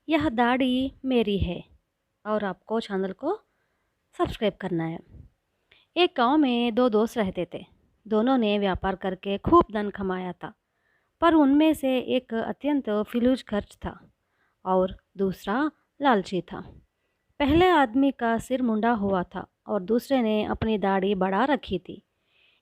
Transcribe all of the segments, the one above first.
यह दाढ़ी मेरी है और आपको चैनल को सब्सक्राइब करना है। एक गांव में दो दोस्त रहते थे। दोनों ने व्यापार करके खूब धन कमाया था, पर उनमें से एक अत्यंत फिलूज खर्च था और दूसरा लालची था। पहले आदमी का सिर मुंडा हुआ था और दूसरे ने अपनी दाढ़ी बढ़ा रखी थी।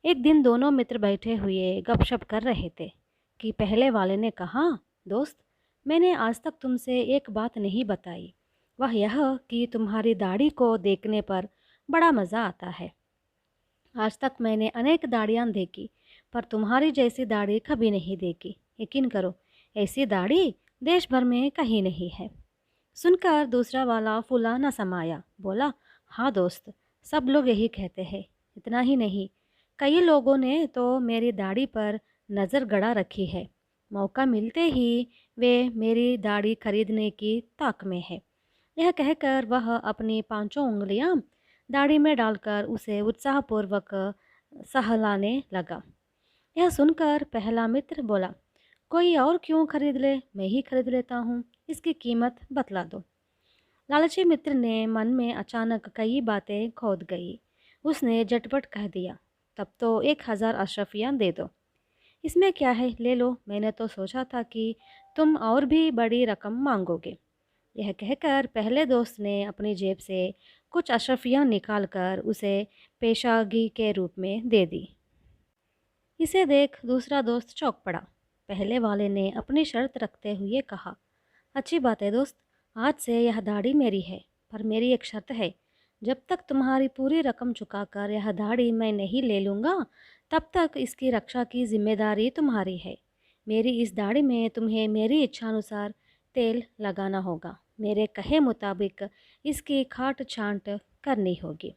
एक दिन दोनों मित्र बैठे हुए गपशप कर रहे थे कि पहले वाले ने कहा, दोस्त, मैंने आज तक तुमसे एक बात नहीं बताई। वह यह कि तुम्हारी दाढ़ी को देखने पर बड़ा मज़ा आता है। आज तक मैंने अनेक दाढ़ियाँ देखी, पर तुम्हारी जैसी दाढ़ी कभी नहीं देखी। यकीन करो, ऐसी दाढ़ी देश भर में कहीं नहीं है। सुनकर दूसरा वाला फूला न समाया, बोला, हाँ दोस्त, सब लोग यही कहते हैं। इतना ही नहीं, कई लोगों ने तो मेरी दाढ़ी पर नज़र गड़ा रखी है। मौका मिलते ही वे मेरी दाढ़ी खरीदने की ताक में है। यह कहकर वह अपनी पांचों उंगलियां दाढ़ी में डालकर उसे उत्साहपूर्वक सहलाने लगा। यह सुनकर पहला मित्र बोला, कोई और क्यों खरीद ले, मैं ही खरीद लेता हूँ, इसकी कीमत बतला दो। लालची मित्र ने मन में अचानक कई बातें खोद गई। उसने झटपट कह दिया, तब तो 1000 अशरफियाँ दे दो। इसमें क्या है, ले लो, मैंने तो सोचा था कि तुम और भी बड़ी रकम मांगोगे। यह कहकर पहले दोस्त ने अपनी जेब से कुछ अशरफियाँ निकालकर उसे पेशागी के रूप में दे दी। इसे देख दूसरा दोस्त चौंक पड़ा। पहले वाले ने अपनी शर्त रखते हुए कहा, अच्छी बात है दोस्त, आज से यह दाढ़ी मेरी है, पर मेरी एक शर्त है। जब तक तुम्हारी पूरी रकम चुकाकर यह दाढ़ी मैं नहीं ले लूँगा, तब तक इसकी रक्षा की जिम्मेदारी तुम्हारी है। मेरी इस दाढ़ी में तुम्हें मेरी इच्छानुसार तेल लगाना होगा। मेरे कहे मुताबिक इसकी काट छांट करनी होगी।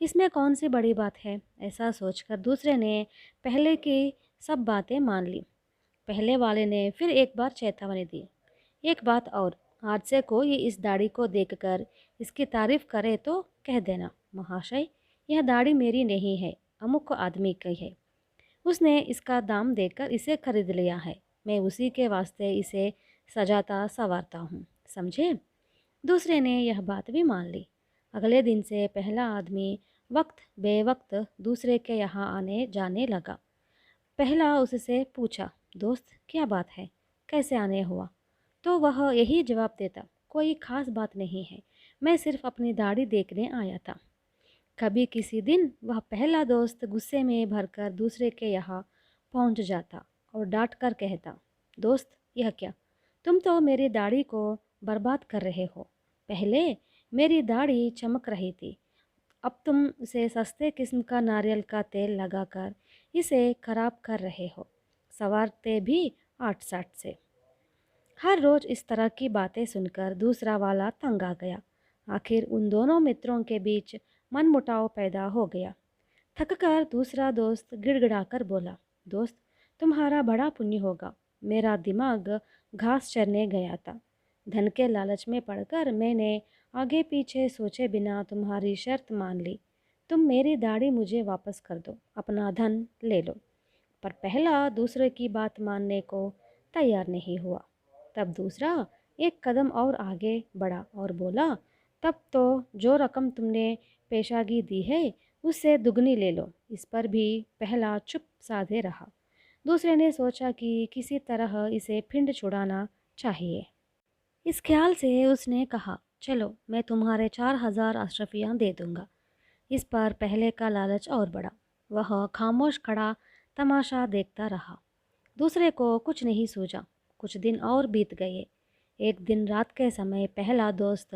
इसमें कौन सी बड़ी बात है, ऐसा सोचकर दूसरे ने पहले की सब बातें मान ली। पहले वाले ने फिर एक बार चेतावनी दी, एक बात और, आज से कोई इस दाढ़ी को देखकर इसकी तारीफ करे तो कह देना, महाशय, यह दाढ़ी मेरी नहीं है, अमुक आदमी की है। उसने इसका दाम देकर इसे खरीद लिया है। मैं उसी के वास्ते इसे सजाता संवारता हूँ, समझे। दूसरे ने यह बात भी मान ली। अगले दिन से पहला आदमी वक्त बेवक्त दूसरे के यहाँ आने जाने लगा। पहला उससे पूछा, दोस्त क्या बात है, कैसे आने हुआ? तो वह यही जवाब देता, कोई ख़ास बात नहीं है, मैं सिर्फ अपनी दाढ़ी देखने आया था। कभी किसी दिन वह पहला दोस्त गुस्से में भरकर दूसरे के यहाँ पहुँच जाता और डांट कर कहता, दोस्त यह क्या, तुम तो मेरी दाढ़ी को बर्बाद कर रहे हो। पहले मेरी दाढ़ी चमक रही थी, अब तुम इसे सस्ते किस्म का नारियल का तेल लगाकर इसे खराब कर रहे हो, संवारते भी 8-60 से। हर रोज़ इस तरह की बातें सुनकर दूसरा वाला तंग आ गया। आखिर उन दोनों मित्रों के बीच मनमुटाव पैदा हो गया। थककर दूसरा दोस्त गिड़गिड़ाकर बोला, दोस्त, तुम्हारा बड़ा पुण्य होगा, मेरा दिमाग घास चरने गया था। धन के लालच में पड़कर मैंने आगे पीछे सोचे बिना तुम्हारी शर्त मान ली। तुम मेरी दाढ़ी मुझे वापस कर दो, अपना धन ले लो। पर पहला दूसरे की बात मानने को तैयार नहीं हुआ। तब दूसरा एक कदम और आगे बढ़ा और बोला, तब तो जो रकम तुमने पेशागी दी है उससे दुगनी ले लो। इस पर भी पहला चुप साधे रहा। दूसरे ने सोचा कि किसी तरह इसे फिंड छुड़ाना चाहिए। इस ख्याल से उसने कहा, चलो मैं तुम्हारे 4000 अशरफियाँ दे दूँगा। इस पर पहले का लालच और बढ़ा। वह खामोश खड़ा तमाशा देखता रहा। दूसरे को कुछ नहीं सूझा। कुछ दिन और बीत गए। एक दिन रात के समय पहला दोस्त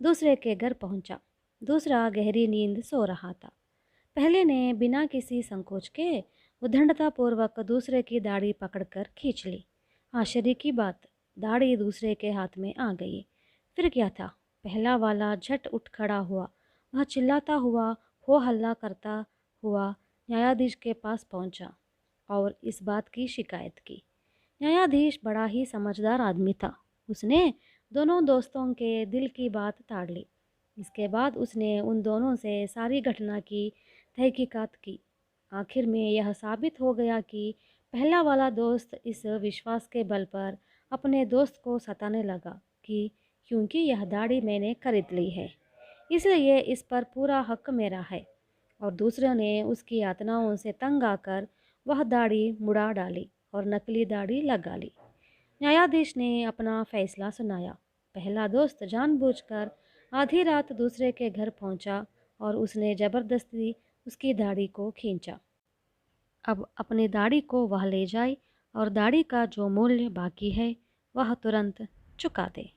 दूसरे के घर पहुंचा। दूसरा गहरी नींद सो रहा था। पहले ने बिना किसी संकोच के उद्दंडतापूर्वक दूसरे की दाढ़ी पकड़कर खींच ली। आश्चर्य की बात, दाढ़ी दूसरे के हाथ में आ गई। फिर क्या था? पहला वाला झट उठ खड़ा हुआ। वह चिल्लाता हुआ, हो हल्ला करता हुआ न्यायाधीश के पास पहुंचा और इस बात की शिकायत की। न्यायाधीश बड़ा ही समझदार आदमी था। उसने दोनों दोस्तों के दिल की बात ताड़ ली। इसके बाद उसने उन दोनों से सारी घटना की तहकीकात की। आखिर में यह साबित हो गया कि पहला वाला दोस्त इस विश्वास के बल पर अपने दोस्त को सताने लगा कि क्योंकि यह दाढ़ी मैंने खरीद ली है, इसलिए इस पर पूरा हक मेरा है। और दूसरों ने उसकी यातनाओं से तंग आकर वह दाढ़ी मुड़ा डाली और नकली दाढ़ी लगा ली। न्यायाधीश ने अपना फैसला सुनाया। पहला दोस्त जानबूझकर आधी रात दूसरे के घर पहुंचा और उसने ज़बरदस्ती उसकी दाढ़ी को खींचा। अब अपनी दाढ़ी को वह ले जाए और दाढ़ी का जो मूल्य बाकी है वह तुरंत चुका दे।